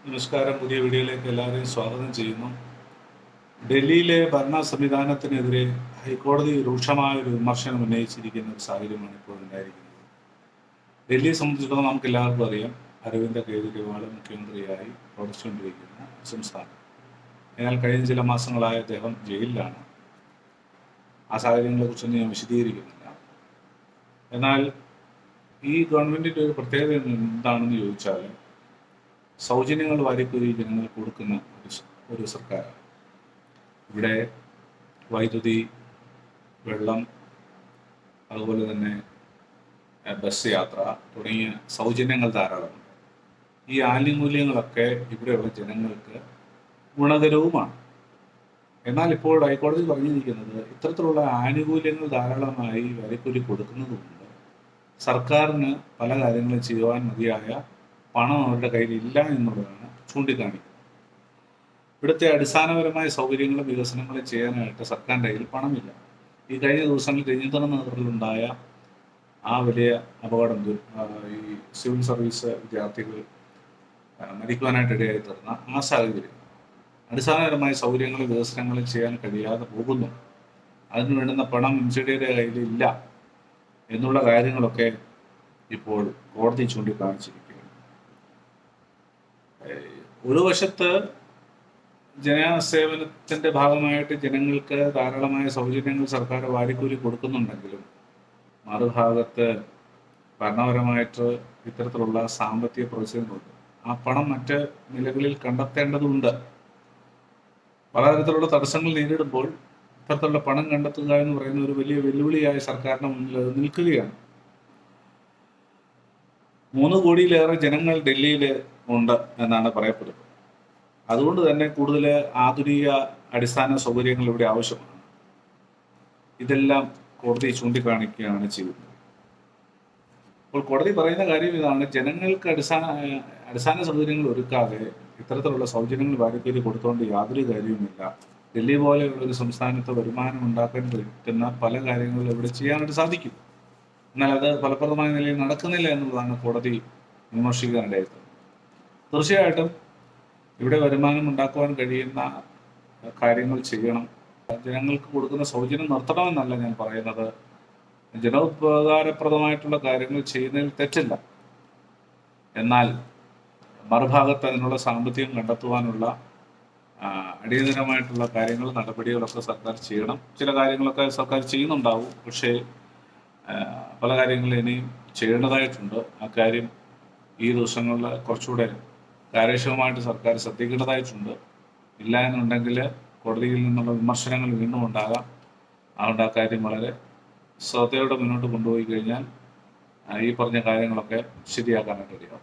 നമസ്കാരം. പുതിയ വീഡിയോയിലേക്ക് എല്ലാവരെയും സ്വാഗതം ചെയ്യുന്നു. ഡൽഹിയിലെ ഭരണ സംവിധാനത്തിനെതിരെ ഹൈക്കോടതി രൂക്ഷമായ ഒരു വിമർശനം ഉന്നയിച്ചിരിക്കുന്ന ഒരു സാഹചര്യമാണ് ഇപ്പോൾ ഉണ്ടായിരിക്കുന്നത്. ഡൽഹിയെ സംബന്ധിച്ചിടത്തോളം നമുക്ക് എല്ലാവർക്കും അറിയാം, അരവിന്ദ് കെജ്രിവാൾ മുഖ്യമന്ത്രിയായി പ്രവർത്തിച്ചുകൊണ്ടിരിക്കുന്ന സംസ്ഥാനം. എന്നാൽ കഴിഞ്ഞ ചില മാസങ്ങളായി അദ്ദേഹം ജയിലിലാണ്. ആ സാഹചര്യങ്ങളെക്കുറിച്ചൊന്നും ഞാൻ വിശദീകരിക്കുന്നില്ല. എന്നാൽ ഈ ഗവൺമെൻറ്റിൻ്റെ ഒരു പ്രത്യേകത എന്താണെന്ന് ചോദിച്ചാൽ, സൗജന്യങ്ങൾ വാരിക്കോരി ജനങ്ങൾക്ക് കൊടുക്കുന്ന ഒരു സർക്കാരാണ്. ഇവിടെ വൈദ്യുതി, വെള്ളം, അതുപോലെ തന്നെ ബസ് യാത്ര തുടങ്ങിയ സൗജന്യങ്ങൾ ധാരാളമുണ്ട്. ഈ ആനുകൂല്യങ്ങളൊക്കെ ഇവിടെയുള്ള ജനങ്ങൾക്ക് ഗുണകരവുമാണ്. എന്നാൽ ഇപ്പോൾ ഹൈക്കോടതി പറഞ്ഞിരിക്കുന്നത്, ഇത്തരത്തിലുള്ള ആനുകൂല്യങ്ങൾ ധാരാളമായി വാരിക്കോരി കൊടുക്കുന്നതുകൊണ്ട് സർക്കാരിന് പല കാര്യങ്ങളും ചെയ്യുവാൻ മതിയായ പണം അവരുടെ കയ്യിലില്ല എന്നുള്ളതാണ് ചൂണ്ടിക്കാണിക്കുന്നത്. ഇവിടുത്തെ അടിസ്ഥാനപരമായ സൗകര്യങ്ങളും വികസനങ്ങളും ചെയ്യാനായിട്ട് സർക്കാരിൻ്റെ കയ്യിൽ പണമില്ല. ഈ കഴിഞ്ഞ ദിവസങ്ങളിൽ രഞ്ജിത്ത് നഗറിലുണ്ടായ ആ വലിയ അപകടം, ഈ സിവിൽ സർവീസ് വിദ്യാർത്ഥികൾ മരിക്കുവാനായിട്ട് ഇടയായി തീർന്ന ആ സാഹചര്യം, അടിസ്ഥാനപരമായ സൗകര്യങ്ങളും വികസനങ്ങളും ചെയ്യാൻ കഴിയാതെ പോകുന്നു. അതിന് വേണ്ടുന്ന പണം MCDയുടെ കയ്യിലില്ല എന്നുള്ള കാര്യങ്ങളൊക്കെ ഇപ്പോൾ കോടതി ചൂണ്ടിക്കാണിച്ചിരിക്കുന്നു. ഒരു വശത്ത് ജനസേവനത്തിൻ്റെ ഭാഗമായിട്ട് ജനങ്ങൾക്ക് ധാരാളമായ സൗജന്യങ്ങൾ സർക്കാർ വാരിക്കൂരി കൊടുക്കുന്നുണ്ടെങ്കിലും, മറുഭാഗത്ത് ഭരണപരമായിട്ട് ഇത്തരത്തിലുള്ള സാമ്പത്തിക പ്രതിസന്ധികളുണ്ട്. ആ പണം മറ്റ് നിലകളിൽ കണ്ടെത്തേണ്ടതുണ്ട്. പലതരത്തിലുള്ള തടസ്സങ്ങൾ നേരിടുമ്പോൾ ഇത്തരത്തിലുള്ള പണം കണ്ടെത്തുക എന്ന് പറയുന്ന ഒരു വലിയ വെല്ലുവിളിയായി സർക്കാരിന് മുന്നിൽ അത് നിൽക്കുകയാണ്. 3 കോടിയിലേറെ ജനങ്ങൾ ഡൽഹിയിൽ ഉണ്ട് എന്നാണ് പറയപ്പെടുന്നത്. അതുകൊണ്ട് തന്നെ കൂടുതൽ ആധുനിക അടിസ്ഥാന സൗകര്യങ്ങൾ ഇവിടെ ആവശ്യമാണ്. ഇതെല്ലാം കോടതി ചൂണ്ടിക്കാണിക്കുകയാണ് ചെയ്യുന്നത്. അപ്പോൾ കോടതി പറയുന്ന കാര്യം ഇതാണ്: ജനങ്ങൾക്ക് അടിസ്ഥാന സൗകര്യങ്ങൾ ഒരുക്കാതെ ഇത്തരത്തിലുള്ള സൗജന്യങ്ങൾ വാരിക്കോരി കൊടുത്തുകൊണ്ട് യാതൊരു കാര്യവുമില്ല. ഡൽഹി പോലെയുള്ള ഒരു സംസ്ഥാനത്ത് വരുമാനം ഉണ്ടാക്കാൻ പറ്റുന്ന പല കാര്യങ്ങളും ഇവിടെ ചെയ്യാനായിട്ട് സാധിക്കും. എന്നാൽ അത് ഫലപ്രദമായ നിലയിൽ നടക്കുന്നില്ല എന്നുള്ളതാണ് കോടതി വിമർശിക്കാനിടയായത്. തീർച്ചയായിട്ടും ഇവിടെ വരുമാനം ഉണ്ടാക്കുവാൻ കഴിയുന്ന കാര്യങ്ങൾ ചെയ്യണം. ജനങ്ങൾക്ക് കൊടുക്കുന്ന സൗജന്യം നിർത്തണമെന്നല്ല ഞാൻ പറയുന്നത്. ജനോപകാരപ്രദമായിട്ടുള്ള കാര്യങ്ങൾ ചെയ്യുന്നതിൽ തെറ്റില്ല. എന്നാൽ മറുഭാഗത്ത് അതിനുള്ള സാമ്പത്തികം കണ്ടെത്തുവാനുള്ള അടിയന്തരമായിട്ടുള്ള കാര്യങ്ങൾ, നടപടികളൊക്കെ സർക്കാർ ചെയ്യണം. ചില കാര്യങ്ങളൊക്കെ സർക്കാർ ചെയ്യുന്നുണ്ടാവും, പക്ഷേ പല കാര്യങ്ങളും ഇനിയും ചെയ്യേണ്ടതായിട്ടുണ്ട്. ആ കാര്യം ഈ ദിവസങ്ങളിൽ കുറച്ചുകൂടെ കാര്യക്ഷമമായിട്ട് സർക്കാർ ശ്രദ്ധിക്കേണ്ടതായിട്ടുണ്ട്. ഇല്ല എന്നുണ്ടെങ്കിൽ കോടതിയിൽ നിന്നുള്ള വിമർശനങ്ങൾ വീണ്ടും ഉണ്ടാകാം. അതുകൊണ്ട് ആ കാര്യം വളരെ ശ്രദ്ധയോടെ മുന്നോട്ട് കൊണ്ടുപോയി കഴിഞ്ഞാൽ ഈ പറഞ്ഞ കാര്യങ്ങളൊക്കെ ശരിയാക്കാനായിട്ട് കഴിയാം.